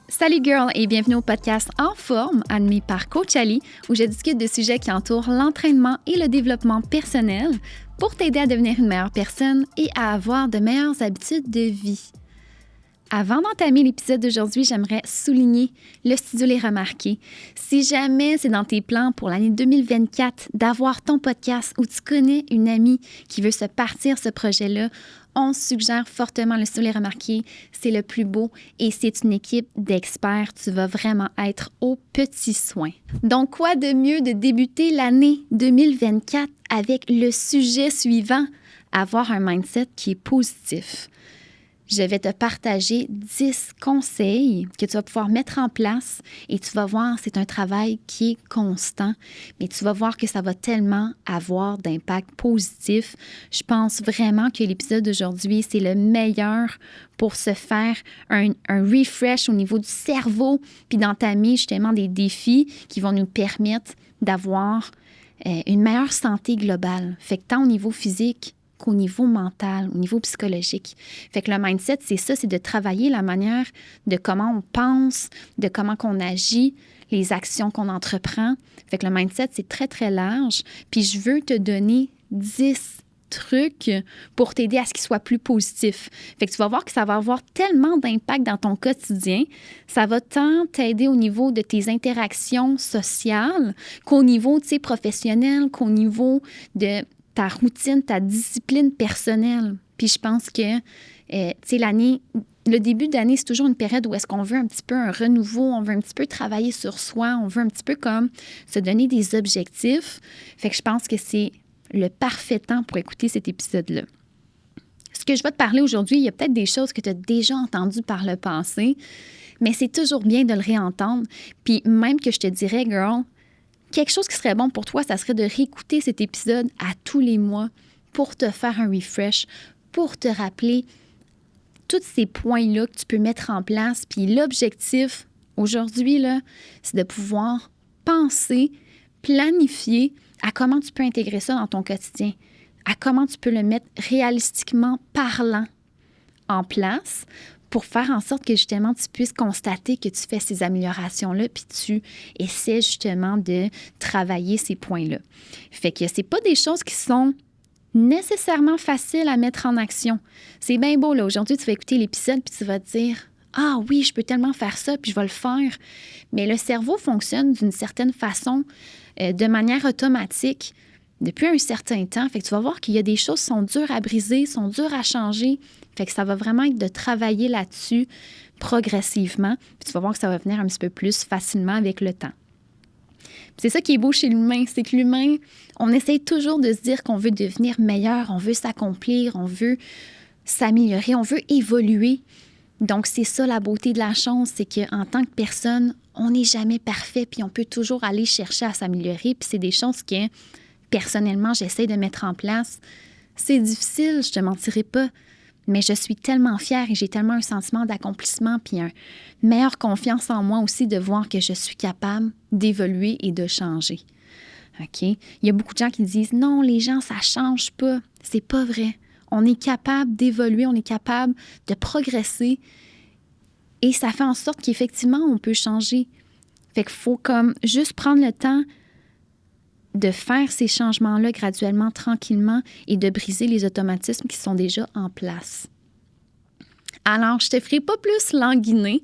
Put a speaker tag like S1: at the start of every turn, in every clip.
S1: Salut girl et bienvenue au podcast En forme, animé par Coach Ali, où je discute de sujets qui entourent l'entraînement et le développement personnel pour t'aider à devenir une meilleure personne et à avoir de meilleures habitudes de vie. Avant d'entamer l'épisode d'aujourd'hui, j'aimerais souligner le studio Les Remarqués. Si jamais c'est dans tes plans pour l'année 2024 d'avoir ton podcast ou tu connais une amie qui veut se partir ce projet-là, on suggère fortement le studio Les Remarqués. C'est le plus beau et c'est une équipe d'experts. Tu vas vraiment être aux petits soins. Donc, quoi de mieux de débuter l'année 2024 avec le sujet suivant, avoir un mindset qui est positif. Je vais te partager 10 conseils que tu vas pouvoir mettre en place et tu vas voir, c'est un travail qui est constant, mais tu vas voir que ça va tellement avoir d'impact positif. Je pense vraiment que l'épisode d'aujourd'hui, c'est le meilleur pour se faire un refresh au niveau du cerveau puis d'entamer justement des défis qui vont nous permettre d'avoir une meilleure santé globale. Fait que tant au niveau physique qu'au niveau mental, au niveau psychologique. Fait que le mindset, c'est ça, c'est de travailler la manière de comment on pense, de comment qu'on agit, les actions qu'on entreprend. Fait que le mindset, c'est très, très large. Puis je veux te donner 10 trucs pour t'aider à ce qu'il soit plus positif. Fait que tu vas voir que ça va avoir tellement d'impact dans ton quotidien. Ça va tant t'aider au niveau de tes interactions sociales qu'au niveau, tu sais, professionnel, qu'au niveau de ta routine, ta discipline personnelle. Puis je pense que, tu sais, le début d'année, c'est toujours une période où est-ce qu'on veut un petit peu un renouveau, on veut un petit peu travailler sur soi, on veut un petit peu comme se donner des objectifs. Fait que je pense que c'est le parfait temps pour écouter cet épisode-là. Ce que je vais te parler aujourd'hui, il y a peut-être des choses que tu as déjà entendues par le passé, mais c'est toujours bien de le réentendre. Puis même que je te dirais, girl, quelque chose qui serait bon pour toi, ça serait de réécouter cet épisode à tous les mois pour te faire un refresh, pour te rappeler tous ces points-là que tu peux mettre en place. Puis l'objectif aujourd'hui, là, c'est de pouvoir penser, planifier à comment tu peux intégrer ça dans ton quotidien, à comment tu peux le mettre réalistiquement parlant en place pour faire en sorte que justement tu puisses constater que tu fais ces améliorations-là puis tu essaies justement de travailler ces points-là. Fait que c'est pas des choses qui sont nécessairement faciles à mettre en action. C'est bien beau, là. Aujourd'hui, tu vas écouter l'épisode puis tu vas te dire « Ah oui, je peux tellement faire ça puis je vais le faire. » Mais le cerveau fonctionne d'une certaine façon, de manière automatique depuis un certain temps. Fait que tu vas voir qu'il y a des choses qui sont dures à briser, sont dures à changer. Fait que ça va vraiment être de travailler là-dessus progressivement. Puis tu vas voir que ça va venir un petit peu plus facilement avec le temps. Puis c'est ça qui est beau chez l'humain, c'est que l'humain, on essaye toujours de se dire qu'on veut devenir meilleur, on veut s'accomplir, on veut s'améliorer, on veut évoluer. Donc c'est ça la beauté de la chose, c'est qu'en tant que personne, on n'est jamais parfait, puis on peut toujours aller chercher à s'améliorer. Puis c'est des choses que, personnellement, j'essaie de mettre en place. C'est difficile, je te mentirai pas. Mais je suis tellement fière et j'ai tellement un sentiment d'accomplissement puis une meilleure confiance en moi aussi de voir que je suis capable d'évoluer et de changer. OK? Il y a beaucoup de gens qui disent « Non, les gens, ça change pas. » C'est pas vrai. On est capable d'évoluer, on est capable de progresser et ça fait en sorte qu'effectivement, on peut changer. Fait qu'il faut comme juste prendre le temps de faire ces changements-là graduellement, tranquillement et de briser les automatismes qui sont déjà en place. Alors, je ne te ferai pas plus languiner.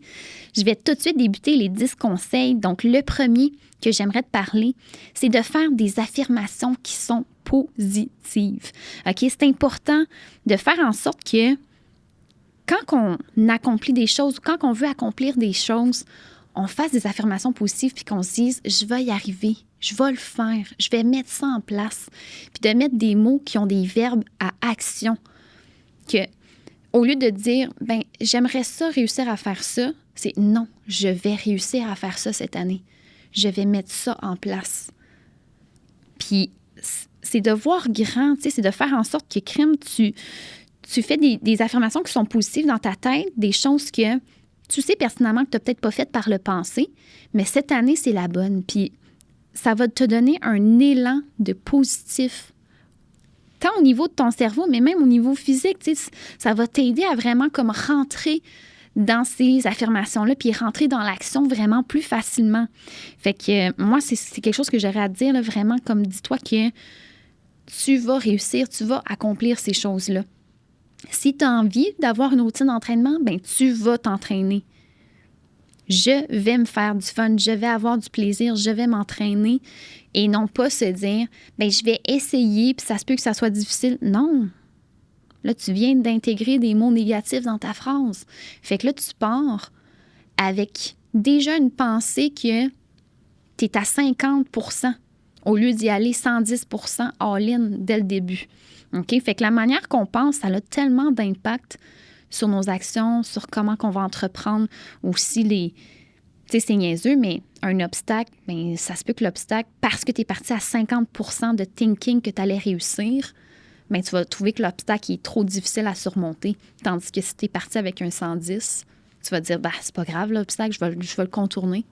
S1: Je vais tout de suite débuter les 10 conseils. Donc, le premier que j'aimerais te parler, c'est de faire des affirmations qui sont positives. OK? C'est important de faire en sorte que quand on accomplit des choses ou quand on veut accomplir des choses, on fasse des affirmations positives puis qu'on se dise « je vais y arriver ». Je vais le faire, je vais mettre ça en place. Puis de mettre des mots qui ont des verbes à action. Que, au lieu de dire, ben j'aimerais ça réussir à faire ça, c'est non, je vais réussir à faire ça cette année. Je vais mettre ça en place. Puis c'est de voir grand, tu sais, c'est de faire en sorte que crime, tu fais des affirmations qui sont positives dans ta tête, des choses que tu sais pertinemment que tu n'as peut-être pas faites par le passé, mais cette année, c'est la bonne. Puis ça va te donner un élan de positif, tant au niveau de ton cerveau, mais même au niveau physique. Tu sais, ça va t'aider à vraiment comme rentrer dans ces affirmations-là puis rentrer dans l'action vraiment plus facilement. Fait que moi, c'est quelque chose que j'aurais à te dire, là, vraiment, comme dis-toi que tu vas réussir, tu vas accomplir ces choses-là. Si tu as envie d'avoir une routine d'entraînement, bien, tu vas t'entraîner. Je vais me faire du fun, je vais avoir du plaisir, je vais m'entraîner et non pas se dire, bien, je vais essayer puis ça se peut que ça soit difficile. Non. Là, tu viens d'intégrer des mots négatifs dans ta phrase. Fait que là, tu pars avec déjà une pensée que tu es à 50% au lieu d'y aller 110% all-in dès le début. OK? Fait que la manière qu'on pense, ça a tellement d'impact sur nos actions, sur comment qu'on va entreprendre aussi les... Tu sais, c'est niaiseux, mais un obstacle, bien, ça se peut que l'obstacle, parce que tu es parti à 50% de thinking que tu allais réussir, bien, tu vas trouver que l'obstacle est trop difficile à surmonter. Tandis que si tu es parti avec un 110, tu vas te dire, c'est pas grave l'obstacle, je vais le contourner.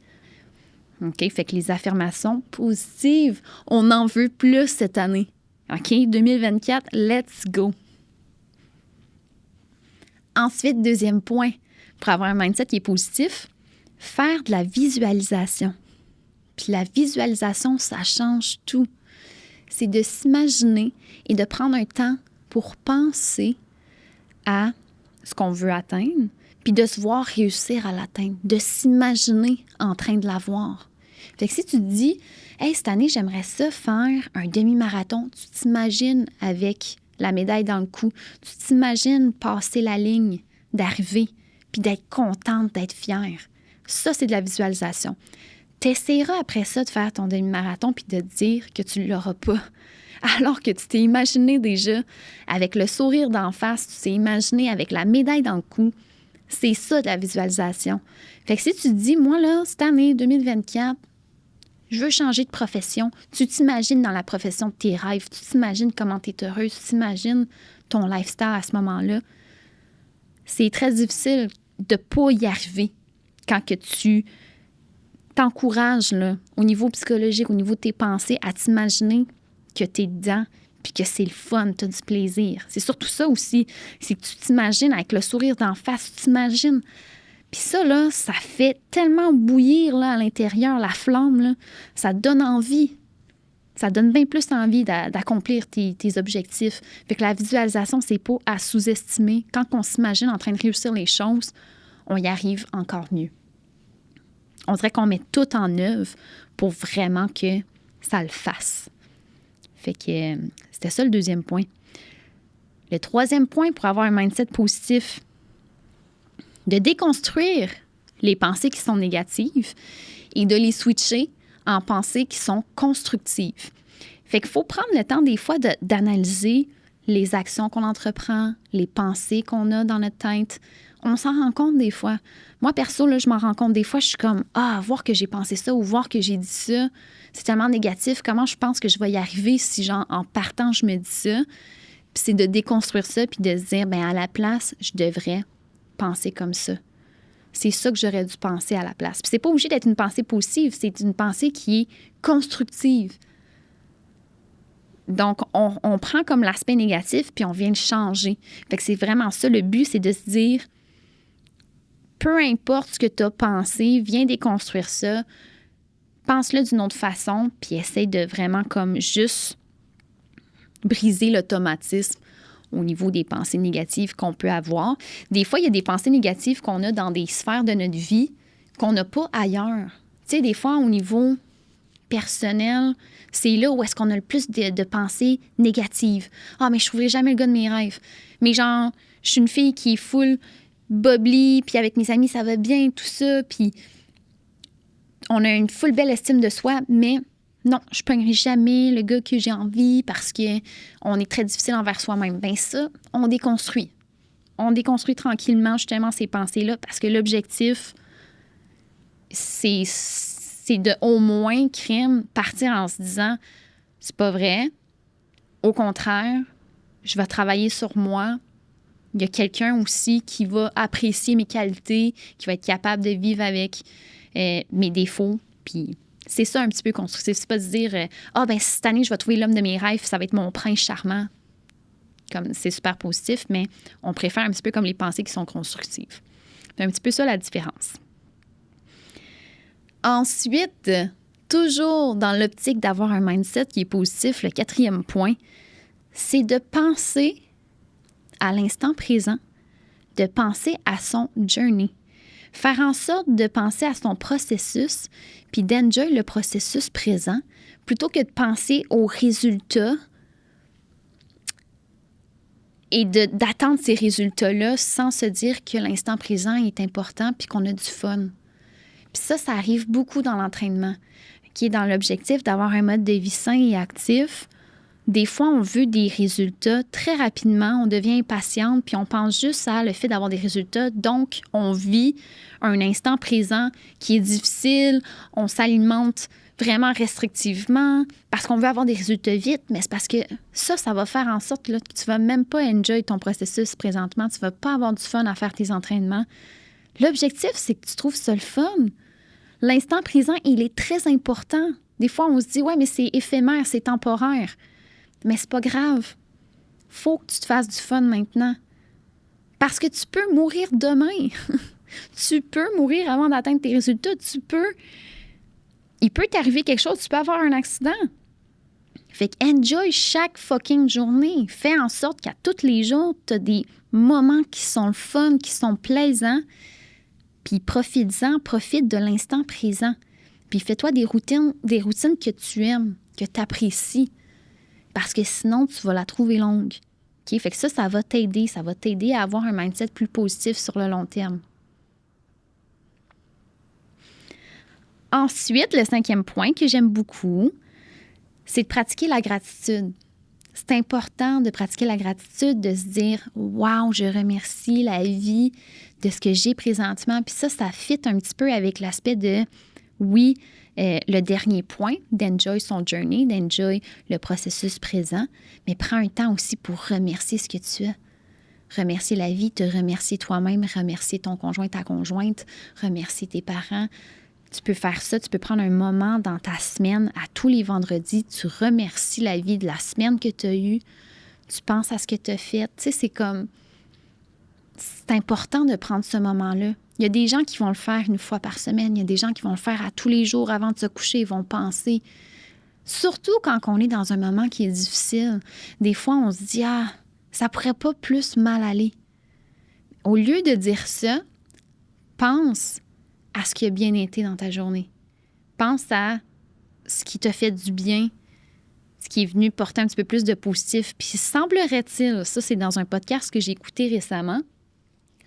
S1: OK? Fait que les affirmations positives, on en veut plus cette année. OK? 2024, let's go! Ensuite, deuxième point, pour avoir un mindset qui est positif, faire de la visualisation. Puis la visualisation, ça change tout. C'est de s'imaginer et de prendre un temps pour penser à ce qu'on veut atteindre, puis de se voir réussir à l'atteindre, de s'imaginer en train de l'avoir. Fait que si tu te dis, « Hey, cette année, j'aimerais ça faire un demi-marathon », tu t'imagines avec la médaille dans le cou, tu t'imagines passer la ligne d'arrivée, puis d'être contente, d'être fière. Ça, c'est de la visualisation. Tu essaieras après ça de faire ton demi-marathon puis de te dire que tu ne l'auras pas. Alors que tu t'es imaginé déjà avec le sourire d'en face, tu t'es imaginé avec la médaille dans le cou. C'est ça de la visualisation. Fait que si tu te dis, moi là, cette année 2024, je veux changer de profession, tu t'imagines dans la profession de tes rêves, tu t'imagines comment tu es heureuse, tu t'imagines ton lifestyle à ce moment-là. C'est très difficile de ne pas y arriver quand que tu t'encourages là, au niveau psychologique, au niveau de tes pensées, à t'imaginer que tu es dedans puis que c'est le fun, tu as du plaisir. C'est surtout ça aussi, c'est que tu t'imagines avec le sourire d'en face, tu t'imagines. Puis ça, là, ça fait tellement bouillir là, à l'intérieur, la flamme, là, ça donne envie. Ça donne bien plus envie d'accomplir tes objectifs. Fait que la visualisation, c'est pas à sous-estimer. Quand on s'imagine en train de réussir les choses, on y arrive encore mieux. On dirait qu'on met tout en œuvre pour vraiment que ça le fasse. Fait que c'était ça le deuxième point. Le troisième point pour avoir un mindset positif, de déconstruire les pensées qui sont négatives et de les switcher en pensées qui sont constructives. Fait qu'il faut prendre le temps des fois d'analyser les actions qu'on entreprend, les pensées qu'on a dans notre tête. On s'en rend compte des fois. Moi, perso, là, je m'en rends compte des fois. Je suis comme, voir que j'ai pensé ça ou voir que j'ai dit ça, c'est tellement négatif. Comment je pense que je vais y arriver si, genre, en partant, je me dis ça? Puis c'est de déconstruire ça puis de se dire, bien, à la place, je devrais penser comme ça. C'est ça que j'aurais dû penser à la place. Puis c'est pas obligé d'être une pensée positive, c'est une pensée qui est constructive. Donc, on prend comme l'aspect négatif puis on vient le changer. Fait que c'est vraiment ça. Le but, c'est de se dire, peu importe ce que tu as pensé, viens déconstruire ça, pense-le d'une autre façon puis essaye de vraiment comme juste briser l'automatisme au niveau des pensées négatives qu'on peut avoir. Des fois, il y a des pensées négatives qu'on a dans des sphères de notre vie qu'on n'a pas ailleurs. Tu sais, des fois, au niveau personnel, c'est là où est-ce qu'on a le plus de pensées négatives. « mais je ne trouverai jamais le gars de mes rêves. » Mais genre, je suis une fille qui est full bubbly, puis avec mes amis, ça va bien, tout ça, puis on a une full belle estime de soi, mais non, je ne pognerai jamais le gars que j'ai envie parce qu'on est très difficile envers soi-même. Bien ça, on déconstruit. On déconstruit tranquillement justement ces pensées-là parce que l'objectif, c'est de au moins partir en se disant c'est pas vrai. Au contraire, je vais travailler sur moi. Il y a quelqu'un aussi qui va apprécier mes qualités, qui va être capable de vivre avec mes défauts, puis c'est ça un petit peu constructif. C'est pas de se dire cette année, je vais trouver l'homme de mes rêves, ça va être mon prince charmant. Comme c'est super positif, mais on préfère un petit peu comme les pensées qui sont constructives. C'est un petit peu ça la différence. Ensuite, toujours dans l'optique d'avoir un mindset qui est positif, le 4e point, c'est de penser à l'instant présent, de penser à son journey. Faire en sorte de penser à son processus, puis d'enjoy le processus présent, plutôt que de penser aux résultats et d'attendre ces résultats-là sans se dire que l'instant présent est important puis qu'on a du fun. Puis ça arrive beaucoup dans l'entraînement, qui est dans l'objectif d'avoir un mode de vie sain et actif. Des fois, on veut des résultats très rapidement, on devient impatiente, puis on pense juste à le fait d'avoir des résultats. Donc, on vit un instant présent qui est difficile, on s'alimente vraiment restrictivement parce qu'on veut avoir des résultats vite, mais c'est parce que ça va faire en sorte là, que tu ne vas même pas enjoy ton processus présentement, tu ne vas pas avoir du fun à faire tes entraînements. L'objectif, c'est que tu trouves ça le fun. L'instant présent, il est très important. Des fois, on se dit « ouais, mais c'est éphémère, c'est temporaire ». Mais c'est pas grave. Faut que tu te fasses du fun maintenant. Parce que tu peux mourir demain. Tu peux mourir avant d'atteindre tes résultats. Il peut t'arriver quelque chose, tu peux avoir un accident. Fait que enjoy chaque fucking journée. Fais en sorte qu'à tous les jours, tu as des moments qui sont le fun, qui sont plaisants. Puis profite de l'instant présent. Puis fais-toi des routines que tu aimes, que tu apprécies. Parce que sinon, tu vas la trouver longue. Okay? Fait que ça va t'aider. Ça va t'aider à avoir un mindset plus positif sur le long terme. Ensuite, le 5e point que j'aime beaucoup, c'est de pratiquer la gratitude. C'est important de pratiquer la gratitude, de se dire « wow, je remercie la vie de ce que j'ai présentement ». Puis ça fit un petit peu avec l'aspect de « oui, le dernier point, d'enjoy son journey, d'enjoy le processus présent, mais prends un temps aussi pour remercier ce que tu as. Remercier la vie, te remercier toi-même, remercier ton conjoint, ta conjointe, remercier tes parents. Tu peux faire ça, tu peux prendre un moment dans ta semaine, à tous les vendredis, tu remercies la vie de la semaine que tu as eue, tu penses à ce que tu as fait. Tu sais, c'est important de prendre ce moment-là. Il y a des gens qui vont le faire une fois par semaine. Il y a des gens qui vont le faire à tous les jours avant de se coucher. Ils vont penser. Surtout quand on est dans un moment qui est difficile. Des fois, on se dit « ah, ça pourrait pas plus mal aller ». Au lieu de dire ça, pense à ce qui a bien été dans ta journée. Pense à ce qui t'a fait du bien, ce qui est venu porter un petit peu plus de positif. Puis semblerait-il, ça c'est dans un podcast que j'ai écouté récemment,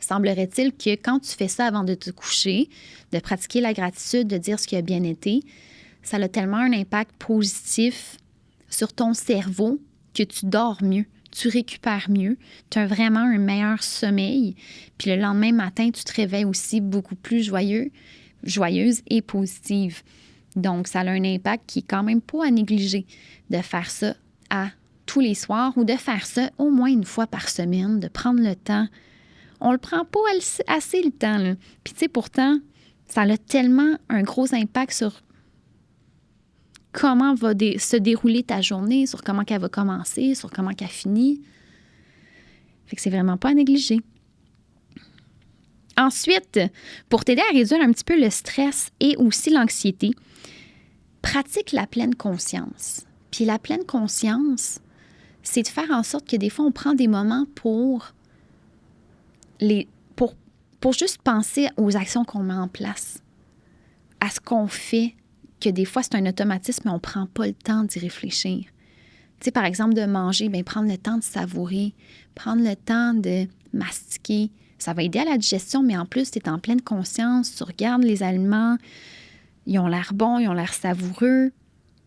S1: semblerait-il que quand tu fais ça avant de te coucher, de pratiquer la gratitude, de dire ce qui a bien été, ça a tellement un impact positif sur ton cerveau que tu dors mieux, tu récupères mieux, tu as vraiment un meilleur sommeil. Puis le lendemain matin, tu te réveilles aussi beaucoup plus joyeuse et positive. Donc, ça a un impact qui est quand même pas à négliger de faire ça à tous les soirs ou de faire ça au moins une fois par semaine, de prendre le temps. On le prend pas assez le temps, là. Puis, tu sais, pourtant, ça a tellement un gros impact sur comment va se dérouler ta journée, sur comment elle va commencer, sur comment elle finit. Fait que c'est vraiment pas à négliger. Ensuite, pour t'aider à réduire un petit peu le stress et aussi l'anxiété, pratique la pleine conscience. Puis la pleine conscience, c'est de faire en sorte que des fois, on prend des moments pour juste penser aux actions qu'on met en place, à ce qu'on fait, que des fois, c'est un automatisme, mais on ne prend pas le temps d'y réfléchir. Tu sais, par exemple, de manger, bien, prendre le temps de savourer, prendre le temps de mastiquer. Ça va aider à la digestion, mais en plus, tu es en pleine conscience, tu regardes les aliments, ils ont l'air bons, ils ont l'air savoureux.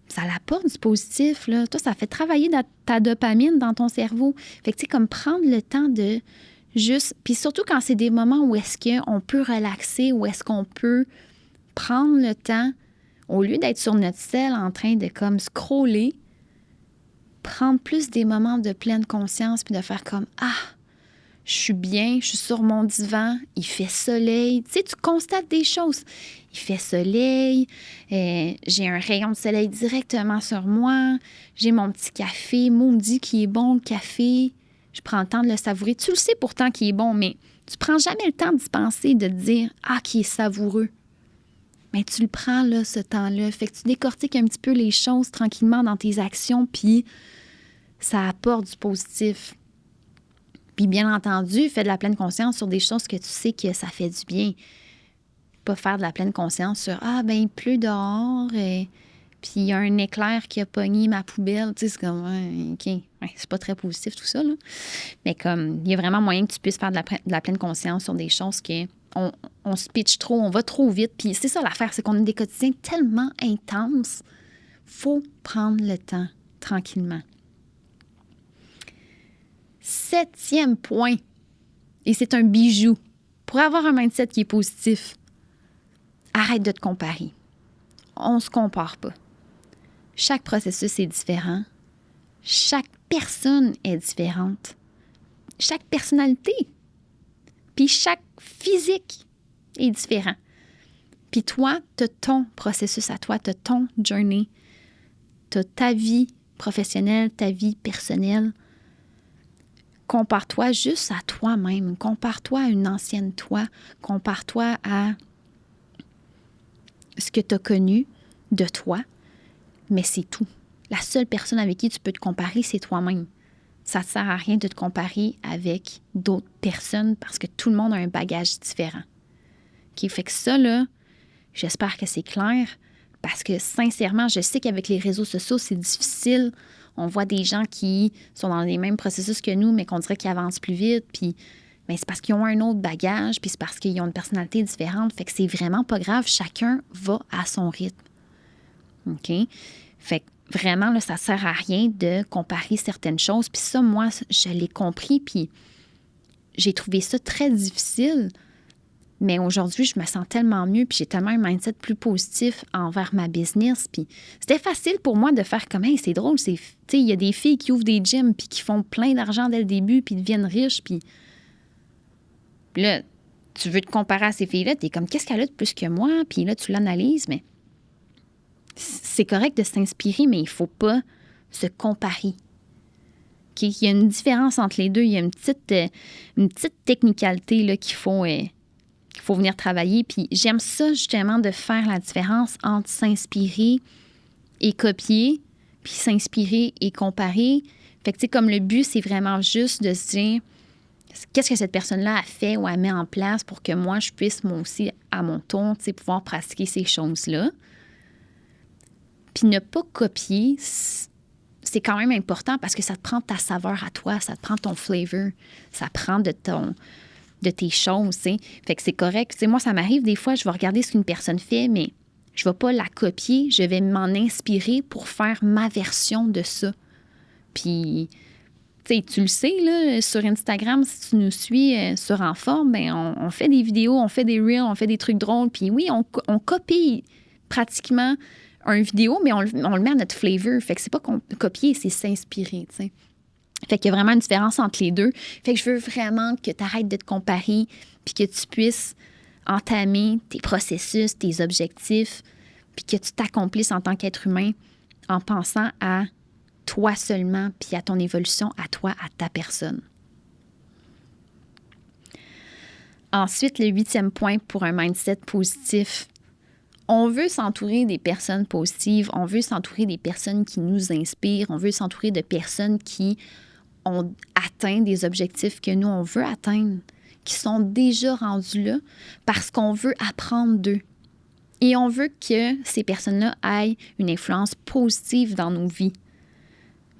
S1: Ça apporte du positif, là. Toi, ça fait travailler ta dopamine dans ton cerveau. Fait que, tu sais, comme prendre le temps de juste... Puis surtout quand c'est des moments où est-ce qu'on peut relaxer, où est-ce qu'on peut prendre le temps, au lieu d'être sur notre selle en train de comme scroller, prendre plus des moments de pleine conscience puis de faire comme « Ah, je suis bien, je suis sur mon divan, il fait soleil. » Tu sais, tu constates des choses. Il fait soleil, j'ai un rayon de soleil directement sur moi, j'ai mon petit café, maudit qui est bon le café. Je prends le temps de le savourer. Tu le sais pourtant qu'il est bon, mais Tu prends jamais le temps d'y penser, de te dire « Ah, qui est savoureux ». Mais tu le prends, là, ce temps-là. Fait que tu décortiques un petit peu les choses tranquillement dans tes actions, puis ça apporte du positif. Puis bien entendu, fais de la pleine conscience sur des choses que tu sais que ça fait du bien. Pas faire de la pleine conscience sur « Ah, ben il pleut dehors, puis il y a un éclair qui a pogné ma poubelle. » Tu sais, c'est comme « OK, ouais, c'est pas très positif tout ça, là. » Mais comme, il y a vraiment moyen que tu puisses faire de la pleine conscience sur des choses que on se pitche trop, on va trop vite. Puis c'est ça l'affaire, c'est qu'on a des quotidiens tellement intenses. Faut prendre le temps, tranquillement. 7e point, et c'est un bijou, pour avoir un mindset qui est positif, arrête de te comparer. On ne se compare pas. Chaque processus est différent. Chaque personne est différente. Chaque personnalité. Puis chaque physique est différent. Puis toi, tu as ton processus à toi, tu as ton journey. Tu as ta vie professionnelle, ta vie personnelle. Compare-toi juste à toi-même. Compare-toi à une ancienne toi. Compare-toi à ce que tu as connu de toi. Mais c'est tout. La seule personne avec qui tu peux te comparer, c'est toi-même. Ça ne sert à rien de te comparer avec d'autres personnes parce que tout le monde a un bagage différent. OK? Fait que ça, là, j'espère que c'est clair parce que sincèrement, je sais qu'avec les réseaux sociaux, c'est difficile. On voit des gens qui sont dans les mêmes processus que nous, mais qu'on dirait qu'ils avancent plus vite. Puis, ben, c'est parce qu'ils ont un autre bagage, puis c'est parce qu'ils ont une personnalité différente. Fait que c'est vraiment pas grave. Chacun va à son rythme. OK? Fait que vraiment, là, ça ne sert à rien de comparer certaines choses. Puis ça, moi, je l'ai compris, puis j'ai trouvé ça très difficile. Mais aujourd'hui, je me sens tellement mieux, puis j'ai tellement un mindset plus positif envers ma business. Puis c'était facile pour moi de faire comme, hey, c'est drôle, tu sais, il y a des filles qui ouvrent des gyms, puis qui font plein d'argent dès le début, puis deviennent riches, puis là, tu veux te comparer à ces filles-là, t'es comme, qu'est-ce qu'elle a de plus que moi? Puis là, tu l'analyses, mais c'est correct de s'inspirer, mais il ne faut pas se comparer. Okay? Il y a une différence entre les deux. Il y a une petite technicalité là, qu'il faut venir travailler. Puis j'aime ça, justement, de faire la différence entre s'inspirer et copier, puis s'inspirer et comparer. Fait que, tu sais, comme le but, c'est vraiment juste de se dire qu'est-ce que cette personne-là a fait ou a mis en place pour que moi, je puisse, moi aussi, à mon tour, tu sais, pouvoir pratiquer ces choses-là. Puis ne pas copier, c'est quand même important parce que ça te prend ta saveur à toi, ça te prend ton flavor, ça prend de tes choses, tu sais. Fait que c'est correct. Tu sais, moi, ça m'arrive des fois, je vais regarder ce qu'une personne fait, mais je ne vais pas la copier, je vais m'en inspirer pour faire ma version de ça. Puis, tu sais, tu le sais, là, sur Instagram, si tu nous suis sur En Forme, bien, on fait des vidéos, on fait des reels, on fait des trucs drôles. Puis oui, on copie pratiquement un vidéo, mais on le met à notre flavor. Fait que c'est pas copier, c'est s'inspirer, tu sais. Fait qu'il y a vraiment une différence entre les deux. Fait que je veux vraiment que tu arrêtes de te comparer puis que tu puisses entamer tes processus, tes objectifs, puis que tu t'accomplisses en tant qu'être humain en pensant à toi seulement puis à ton évolution, à toi, à ta personne. Ensuite, le 8e point pour un mindset positif. On veut s'entourer des personnes positives, on veut s'entourer des personnes qui nous inspirent, on veut s'entourer de personnes qui ont atteint des objectifs que nous, on veut atteindre, qui sont déjà rendus là parce qu'on veut apprendre d'eux. Et on veut que ces personnes-là aient une influence positive dans nos vies.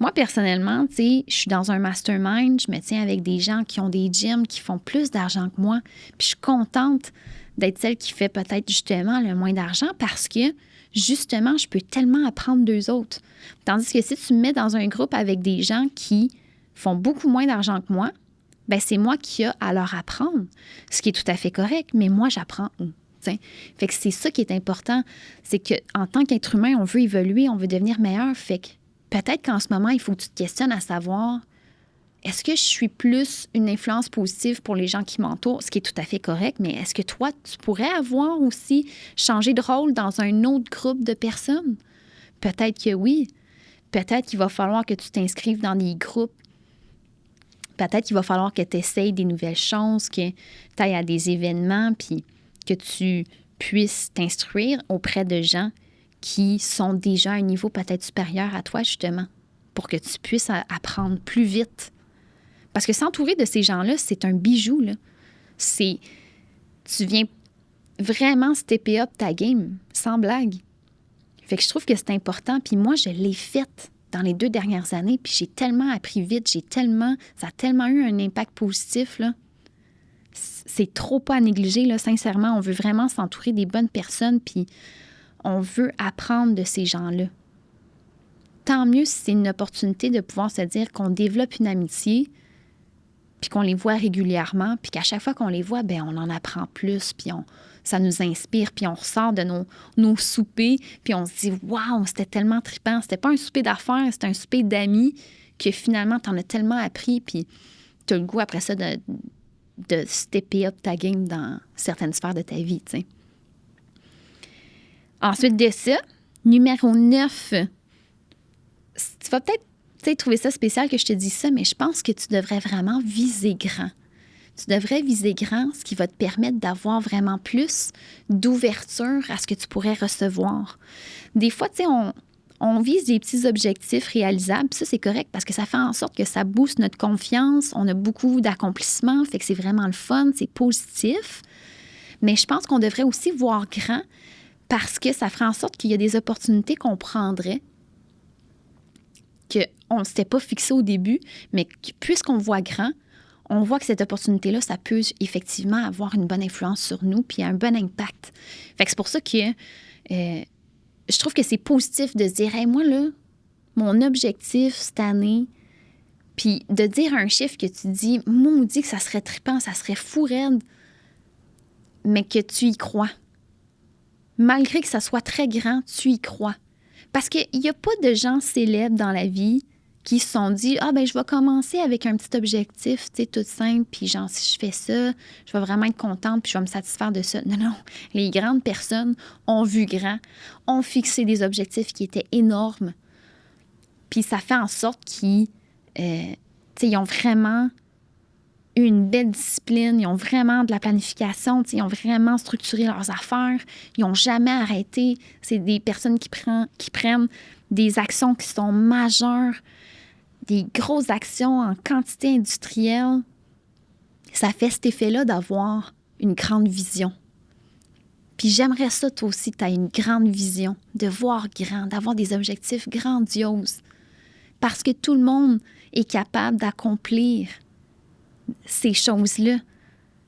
S1: Moi, personnellement, tu sais, je suis dans un mastermind, je me tiens avec des gens qui ont des gyms, qui font plus d'argent que moi, puis je suis contente d'être celle qui fait peut-être justement le moins d'argent parce que, justement, je peux tellement apprendre d'eux autres. Tandis que si tu me mets dans un groupe avec des gens qui font beaucoup moins d'argent que moi, bien, c'est moi qui ai à leur apprendre, ce qui est tout à fait correct, mais moi, j'apprends où? T'sais. Fait que c'est ça qui est important, c'est qu'en tant qu'être humain, on veut évoluer, on veut devenir meilleur, fait que peut-être qu'en ce moment, il faut que tu te questionnes à savoir, est-ce que je suis plus une influence positive pour les gens qui m'entourent, ce qui est tout à fait correct, mais est-ce que toi, tu pourrais avoir aussi changé de rôle dans un autre groupe de personnes? Peut-être que oui. Peut-être qu'il va falloir que tu t'inscrives dans des groupes peut-être qu'il va falloir que tu essayes des nouvelles choses, que tu ailles à des événements, puis que tu puisses t'instruire auprès de gens qui sont déjà à un niveau peut-être supérieur à toi, justement, pour que tu puisses apprendre plus vite. Parce que s'entourer de ces gens-là, c'est un bijou, là. Tu viens vraiment stepper up ta game, sans blague. Fait que je trouve que c'est important. Puis moi, je l'ai fait dans les 2 dernières années, puis j'ai tellement appris vite, ça a tellement eu un impact positif, là. C'est trop pas à négliger, là, sincèrement. On veut vraiment s'entourer des bonnes personnes, puis on veut apprendre de ces gens-là. Tant mieux si c'est une opportunité de pouvoir se dire qu'on développe une amitié, puis qu'on les voit régulièrement, puis qu'à chaque fois qu'on les voit, bien, on en apprend plus, puis ça nous inspire, puis on ressort de nos soupers, puis on se dit « Wow, c'était tellement trippant! » C'était pas un souper d'affaires, c'était un souper d'amis que finalement, t'en as tellement appris, puis t'as le goût après ça de stepper up ta game dans certaines sphères de ta vie, tu sais. Ensuite de ça, numéro 9, tu vas peut-être trouver ça spécial que je te dise ça, mais je pense que tu devrais vraiment viser grand. Tu devrais viser grand, ce qui va te permettre d'avoir vraiment plus d'ouverture à ce que tu pourrais recevoir. Des fois, tu sais, on vise des petits objectifs réalisables, ça, c'est correct parce que ça fait en sorte que ça booste notre confiance, on a beaucoup d'accomplissements, fait que c'est vraiment le fun, c'est positif. Mais je pense qu'on devrait aussi voir grand parce que ça ferait en sorte qu'il y a des opportunités qu'on prendrait, qu'on ne s'était pas fixé au début, mais puisqu'on voit grand, on voit que cette opportunité-là, ça peut effectivement avoir une bonne influence sur nous puis un bon impact. Fait que c'est pour ça que je trouve que c'est positif de se dire « Hey, moi, là, mon objectif cette année, puis de dire un chiffre que tu dis « Maudit que ça serait trippant, ça serait fou raide », mais que tu y crois. Malgré que ça soit très grand, tu y crois. Parce qu'il n'y a pas de gens célèbres dans la vie qui se sont dit « Ah, ben je vais commencer avec un petit objectif, tu sais, tout simple, puis genre, si je fais ça, je vais vraiment être contente, puis je vais me satisfaire de ça. » Non. Les grandes personnes ont vu grand, ont fixé des objectifs qui étaient énormes, puis ça fait en sorte qu'ils ils ont vraiment une belle discipline, ils ont vraiment de la planification, ils ont vraiment structuré leurs affaires, ils n'ont jamais arrêté. C'est des personnes qui prennent des actions qui sont majeures, des grosses actions en quantité industrielle. Ça fait cet effet-là d'avoir une grande vision. Puis j'aimerais ça, toi aussi, tu as une grande vision, de voir grand, d'avoir des objectifs grandioses. Parce que tout le monde est capable d'accomplir ces choses-là.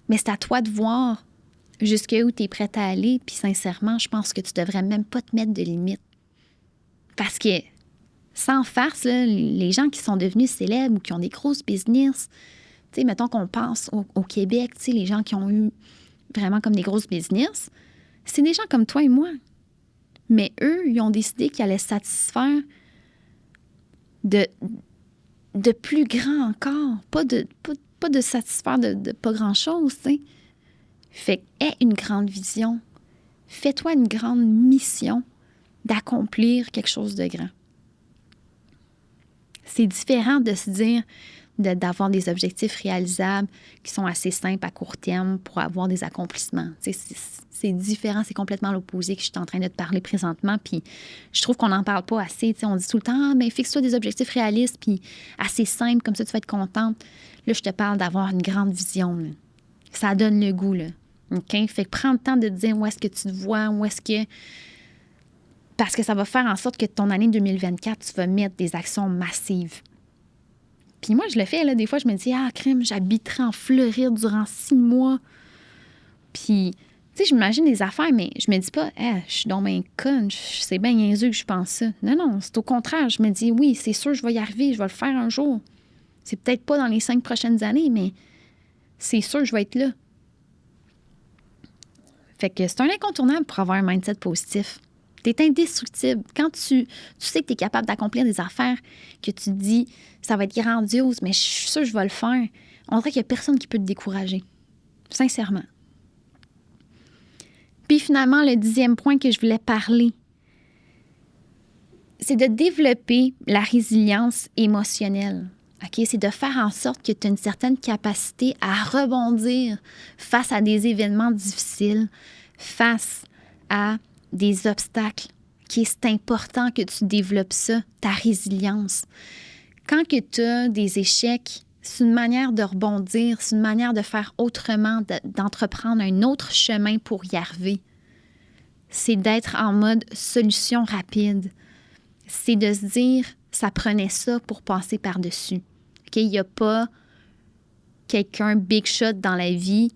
S1: Mais c'est à toi de voir jusqu'où tu es prête à aller. Puis sincèrement, je pense que tu devrais même pas te mettre de limites. Parce que, sans farce, là, les gens qui sont devenus célèbres ou qui ont des grosses business, tu sais, mettons qu'on pense au Québec, tu sais, les gens qui ont eu vraiment comme des grosses business, c'est des gens comme toi et moi. Mais eux, ils ont décidé qu'ils allaient se satisfaire de plus grand encore. Pas de satisfaire de pas grand-chose, tu sais. Fait que aie une grande vision. Fais-toi une grande mission d'accomplir quelque chose de grand. C'est différent de se dire d'avoir des objectifs réalisables qui sont assez simples à court terme pour avoir des accomplissements. C'est différent, c'est complètement l'opposé que je suis en train de te parler présentement. Puis je trouve qu'on n'en parle pas assez. On dit tout le temps, mais fixe-toi des objectifs réalistes puis assez simples, comme ça tu vas être contente. Là, je te parle d'avoir une grande vision. Là. Ça donne le goût. Là. OK? Fait que prends le temps de te dire où est-ce que tu te vois, où est-ce que... Parce que ça va faire en sorte que ton année 2024, tu vas mettre des actions massives. Puis moi, je le fais, là, des fois, je me dis, crème, j'habiterai en Floride durant 6 mois. Puis, tu sais, j'imagine des affaires, mais je me dis pas, je suis donc bien conne, c'est bien niaiseux que je pense ça. Non, c'est au contraire. Je me dis, oui, c'est sûr, je vais y arriver, je vais le faire un jour. C'est peut-être pas dans les 5 prochaines années, mais c'est sûr, je vais être là. Fait que c'est un incontournable pour avoir un mindset positif. Tu es indestructible. Quand tu sais que tu es capable d'accomplir des affaires, que tu te dis, ça va être grandiose, mais je suis sûre que je vais le faire, on dirait qu'il n'y a personne qui peut te décourager. Sincèrement. Puis finalement, le 10e point que je voulais parler, c'est de développer la résilience émotionnelle. OK? C'est de faire en sorte que tu as une certaine capacité à rebondir face à des événements difficiles, face à des obstacles. OK? C'est important que tu développes ça, ta résilience. Quand tu as des échecs, c'est une manière de rebondir, c'est une manière de faire autrement, d'entreprendre un autre chemin pour y arriver. C'est d'être en mode solution rapide. C'est de se dire, ça prenait ça pour passer par-dessus. Okay? Il n'y a pas quelqu'un big shot dans la vie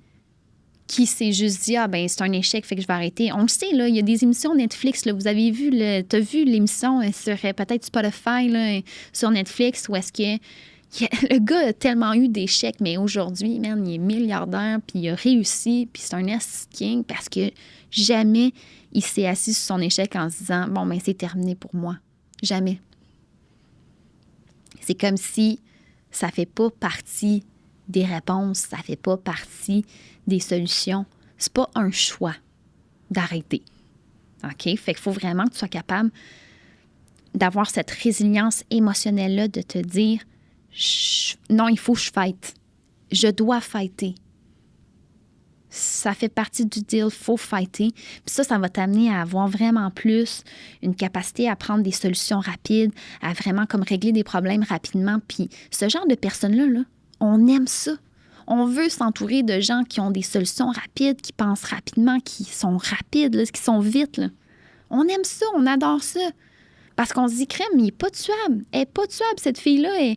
S1: qui s'est juste dit, c'est un échec, fait que je vais arrêter. On le sait, là, il y a des émissions Netflix, là, vous avez vu, tu as vu l'émission sur peut-être Spotify, là, sur Netflix, où est-ce que le gars a tellement eu d'échecs, mais aujourd'hui, man, il est milliardaire, puis il a réussi, puis c'est un king parce que jamais il s'est assis sur son échec en se disant, c'est terminé pour moi. Jamais. C'est comme si ça ne fait pas partie des réponses, ça ne fait pas partie des solutions. C'est pas un choix d'arrêter. OK? Fait qu'il faut vraiment que tu sois capable d'avoir cette résilience émotionnelle-là, de te dire, non, il faut que je fight. Je dois fighter. Ça fait partie du deal, il faut fighter. Puis ça va t'amener à avoir vraiment plus une capacité à prendre des solutions rapides, à vraiment comme régler des problèmes rapidement. Puis ce genre de personnes-là, là, on aime ça. On veut s'entourer de gens qui ont des solutions rapides, qui pensent rapidement, qui sont rapides, là, qui sont vite. Là. On aime ça, on adore ça. Parce qu'on se dit, crème, il n'est pas tuable. Elle n'est pas tuable, cette fille-là. Elle a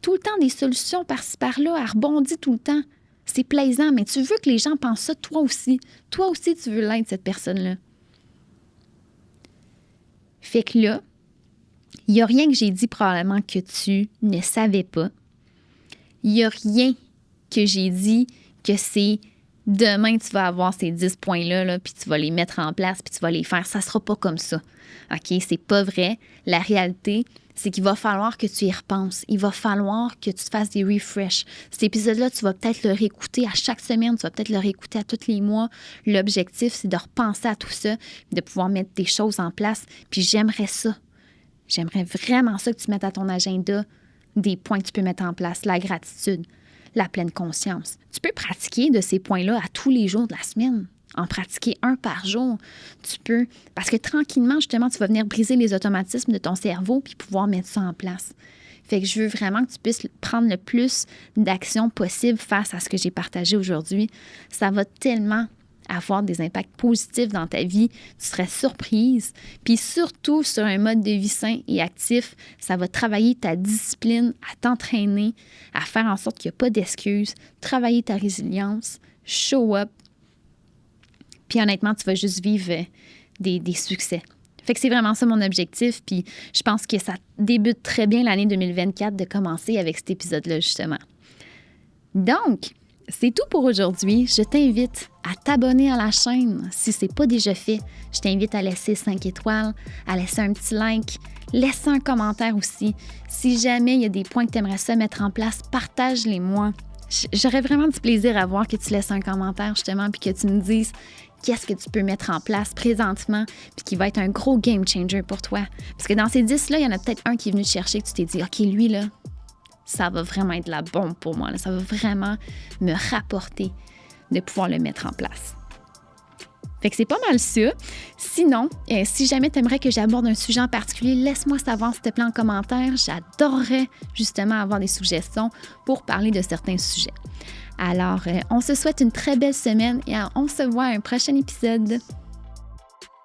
S1: tout le temps des solutions par-ci, par-là. Elle rebondit tout le temps. C'est plaisant, mais tu veux que les gens pensent ça toi aussi. Toi aussi, tu veux l'être, cette personne-là. Fait que là, il n'y a rien que j'ai dit probablement que tu ne savais pas. Il n'y a rien que j'ai dit que c'est demain, tu vas avoir ces 10 points-là, là, puis tu vas les mettre en place, puis tu vas les faire. Ça ne sera pas comme ça. OK? C'est pas vrai. La réalité, c'est qu'il va falloir que tu y repenses. Il va falloir que tu te fasses des refresh. Cet épisode-là, tu vas peut-être le réécouter à chaque semaine, tu vas peut-être le réécouter à tous les mois. L'objectif, c'est de repenser à tout ça, de pouvoir mettre des choses en place. Puis j'aimerais ça. J'aimerais vraiment ça que tu mettes à ton agenda des points que tu peux mettre en place. La gratitude, la pleine conscience. Tu peux pratiquer de ces points-là à tous les jours de la semaine. En pratiquer un par jour, tu peux. Parce que tranquillement, justement, tu vas venir briser les automatismes de ton cerveau puis pouvoir mettre ça en place. Fait que je veux vraiment que tu puisses prendre le plus d'actions possible face à ce que j'ai partagé aujourd'hui. Ça va tellement avoir des impacts positifs dans ta vie. Tu serais surprise. Puis surtout, sur un mode de vie sain et actif, ça va travailler ta discipline, à t'entraîner, à faire en sorte qu'il n'y a pas d'excuses, travailler ta résilience, show up. Puis honnêtement, tu vas juste vivre des succès. Fait que c'est vraiment ça mon objectif. Puis je pense que ça débute très bien l'année 2024 de commencer avec cet épisode-là, justement. Donc, c'est tout pour aujourd'hui. Je t'invite à t'abonner à la chaîne si ce n'est pas déjà fait. Je t'invite à laisser 5 étoiles, à laisser un petit like, laisser un commentaire aussi. Si jamais il y a des points que tu aimerais ça mettre en place, partage-les-moi. J'aurais vraiment du plaisir à voir que tu laisses un commentaire, justement, puis que tu me dises qu'est-ce que tu peux mettre en place présentement, puis qui va être un gros game changer pour toi. Parce que dans ces 10-là, il y en a peut-être un qui est venu te chercher, que tu t'es dit, OK, lui, là, ça va vraiment être la bombe pour moi. Là. Ça va vraiment me rapporter de pouvoir le mettre en place. Fait que c'est pas mal ça. Sinon, si jamais tu aimerais que j'aborde un sujet en particulier, laisse-moi savoir, s'il te plaît, en commentaire. J'adorerais justement avoir des suggestions pour parler de certains sujets. Alors, on se souhaite une très belle semaine et on se voit à un prochain épisode.